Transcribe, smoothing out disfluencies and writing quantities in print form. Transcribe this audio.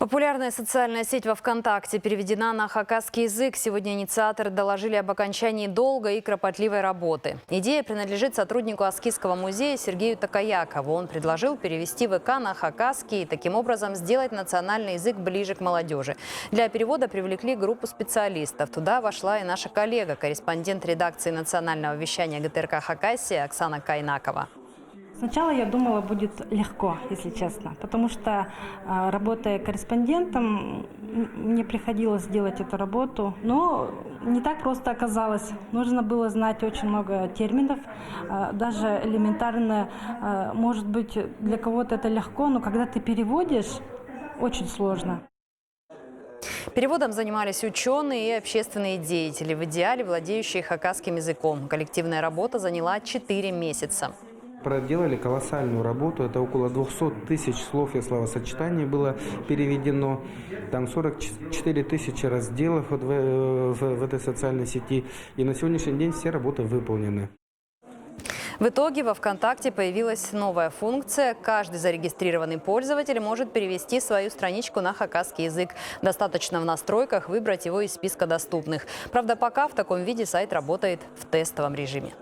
Популярная социальная сеть во ВКонтакте переведена на хакасский язык. Сегодня инициаторы доложили об окончании долгой и кропотливой работы. Идея принадлежит сотруднику Аскизского музея Сергею Такаякову. Он предложил перевести ВК на хакасский и таким образом сделать национальный язык ближе к молодежи. Для перевода привлекли группу специалистов. Туда вошла и наша коллега, корреспондент редакции национального вещания ГТРК Хакасия Оксана Кайнакова. Сначала я думала, будет легко, если честно, потому что, работая корреспондентом, мне приходилось делать эту работу, но не так просто оказалось. Нужно было знать очень много терминов, даже элементарно, может быть, для кого-то это легко, но когда ты переводишь, очень сложно. Переводом занимались ученые и общественные деятели, в идеале владеющие хакасским языком. Коллективная работа заняла 4 месяца. Проделали колоссальную работу, это около 200 тысяч слов и словосочетаний было переведено, там 44 тысячи разделов в этой социальной сети, и на сегодняшний день все работы выполнены. В итоге во ВКонтакте появилась новая функция. Каждый зарегистрированный пользователь может перевести свою страничку на хакасский язык. Достаточно в настройках выбрать его из списка доступных. Правда, пока в таком виде сайт работает в тестовом режиме.